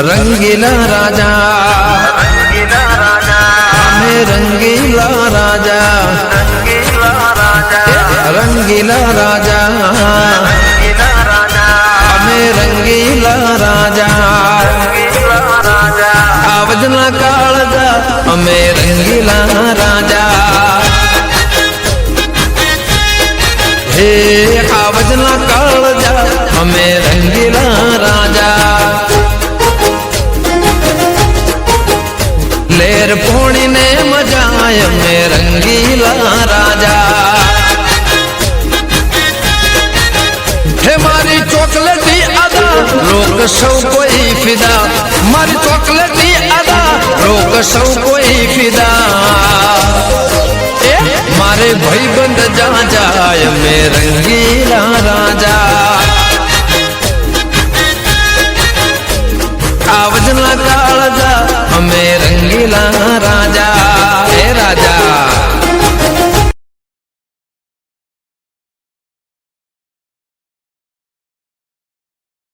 रंगीला राजा हमें रंगीला राजा रंगीला राजा हमें रंगीला राजा आवजना काळजा हमें रंगीला राजा हे आवजना काळजा हमें रंगीला राजा लेर पोणी ने मजाय में रंगीला राजा हे मारी चॉकलेटी अदा लोग सौ कोई फिदा मारी चॉकलेटी अदा लोग सौ कोई फिदा मारे भाई बंद जा जाय में रंगीला राजा आवजना काळजा हमें रंगीला राजा